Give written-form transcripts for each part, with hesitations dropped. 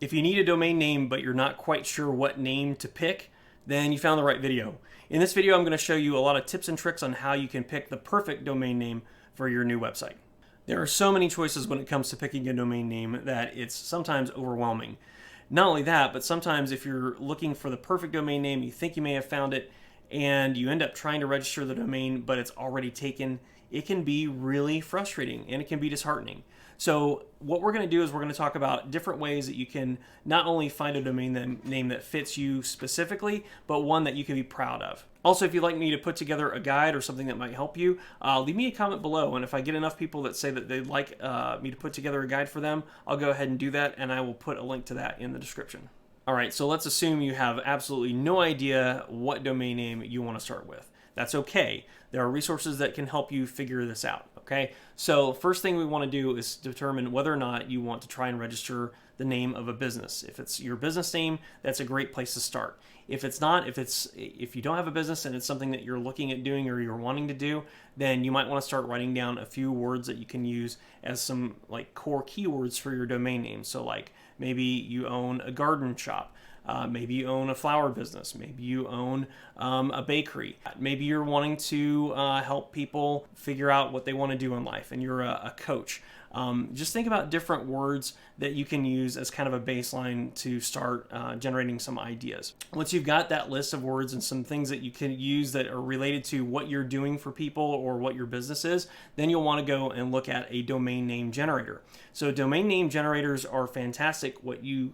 If you need a domain name but you're not quite sure what name to pick, then you found the right video. In this video, I'm going to show you a lot of tips and tricks on how you can pick the perfect domain name for your new website. There are so many choices when it comes to picking a domain name that it's sometimes overwhelming. Not only that, but sometimes if you're looking for the perfect domain name, you think you may have found it, and you end up trying to register the domain, but it's already taken, it can be really frustrating and it can be disheartening. So what we're going to do is we're going to talk about different ways that you can not only find a domain name that fits you specifically, but one that you can be proud of. Also, if you'd like me to put together a guide or something that might help you, leave me a comment below. And if I get enough people that say that they'd like me to put together a guide for them, I'll go ahead and do that, and I will put a link to that in the description. All right, so let's assume you have absolutely no idea what domain name you want to start with. That's okay. There are resources that can help you figure this out, okay? So first thing we want to do is determine whether or not you want to try and register the name of a business. If it's your business name, that's a great place to start. If it's not, if you don't have a business and it's something that you're looking at doing or you're wanting to do, then you might want to start writing down a few words that you can use as some like core keywords for your domain name. So like maybe you own a garden shop. Maybe you own a flower business. Maybe you own a bakery. Maybe you're wanting to help people figure out what they want to do in life and you're a coach. Just think about different words that you can use as kind of a baseline to start generating some ideas. Once you've got that list of words and some things that you can use that are related to what you're doing for people or what your business is, then you'll want to go and look at a domain name generator. So domain name generators are fantastic. What you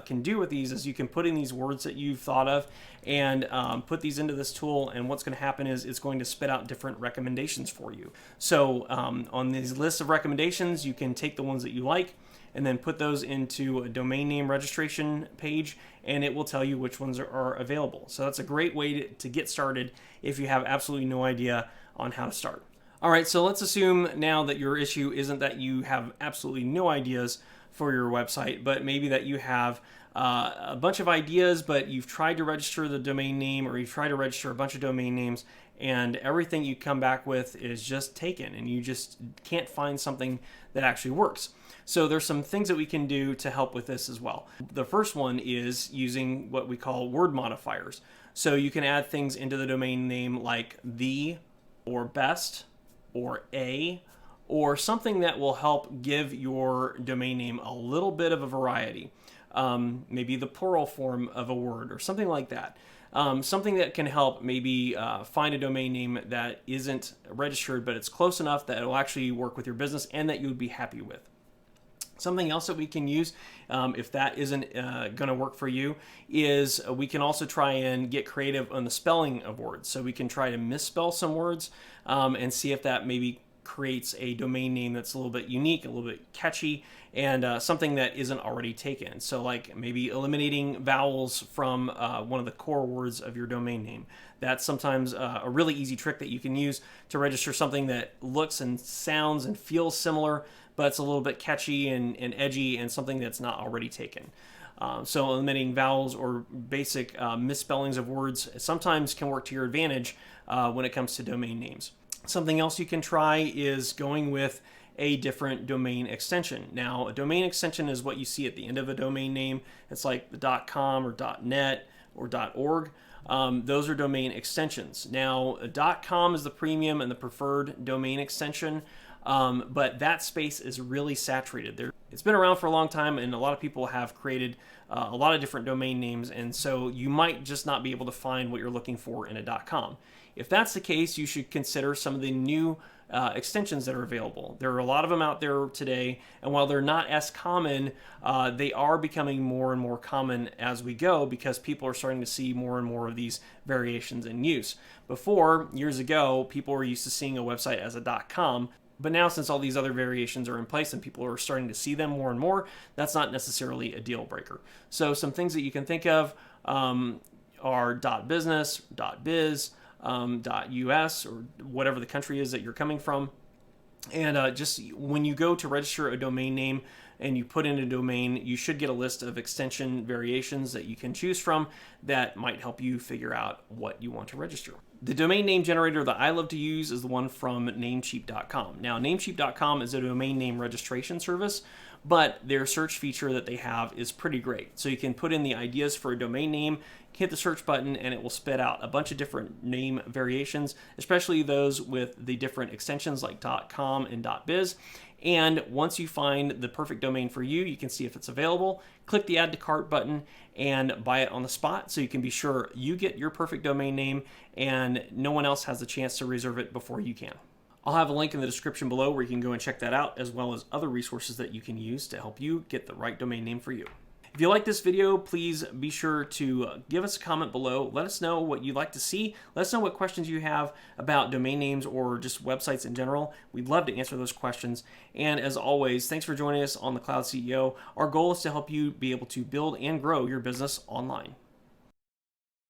can do with these is you can put in these words that you've thought of and put these into this tool, and what's going to happen is it's going to spit out different recommendations for you. So on these lists of recommendations, you can take the ones that you like and then put those into a domain name registration page, and it will tell you which ones are available. So that's a great way to get started if you have absolutely no idea on how to start. All right, so let's assume now that your issue isn't that you have absolutely no ideas for your website, but maybe that you have a bunch of ideas, but you've tried to register the domain name or you've tried to register a bunch of domain names, and everything you come back with is just taken and you just can't find something that actually works. So there's some things that we can do to help with this as well. The first one is using what we call word modifiers. So you can add things into the domain name like the or best or a, or something that will help give your domain name a little bit of a variety. Maybe the plural form of a word or something like that. Something that can help maybe find a domain name that isn't registered, but it's close enough that it will actually work with your business and that you would be happy with. Something else that we can use, if that isn't going to work for you, is we can also try and get creative on the spelling of words. So we can try to misspell some words and see if that maybe creates a domain name that's a little bit unique, a little bit catchy, and something that isn't already taken. So like maybe eliminating vowels from one of the core words of your domain name. That's sometimes a really easy trick that you can use to register something that looks and sounds and feels similar, but it's a little bit catchy and edgy and something that's not already taken. So eliminating vowels or basic misspellings of words sometimes can work to your advantage when it comes to domain names. Something else you can try is going with a different domain extension. Now, a domain extension is what you see at the end of a domain name. It's like the .com or .net or .org. Those are domain extensions. Now, .com is the premium and the preferred domain extension, but that space is really saturated. It's been around for a long time, and a lot of people have created a lot of different domain names, and so you might just not be able to find what you're looking for in a .com. If that's the case, you should consider some of the new extensions that are available. There are a lot of them out there today, and while they're not as common, they are becoming more and more common as we go because people are starting to see more and more of these variations in use. Before, years ago, people were used to seeing a website as a .com, but now since all these other variations are in place and people are starting to see them more and more, that's not necessarily a deal breaker. So some things that you can think of are .business, .biz, .us, or whatever the country is that you're coming from. And just when you go to register a domain name and you put in a domain, you should get a list of extension variations that you can choose from that might help you figure out what you want to register. The domain name generator that I love to use is the one from Namecheap.com. Now, Namecheap.com is a domain name registration service but their search feature that they have is pretty great. So you can put in the ideas for a domain name, hit the search button, and it will spit out a bunch of different name variations, especially those with the different extensions like .com and .biz. And once you find the perfect domain for you, you can see if it's available, click the add to cart button and buy it on the spot so you can be sure you get your perfect domain name and no one else has the chance to reserve it before you can. I'll have a link in the description below where you can go and check that out, as well as other resources that you can use to help you get the right domain name for you. If you like this video, please be sure to give us a comment below. Let us know what you'd like to see. Let us know what questions you have about domain names or just websites in general. We'd love to answer those questions. And as always, thanks for joining us on The Cloud CEO. Our goal is to help you be able to build and grow your business online.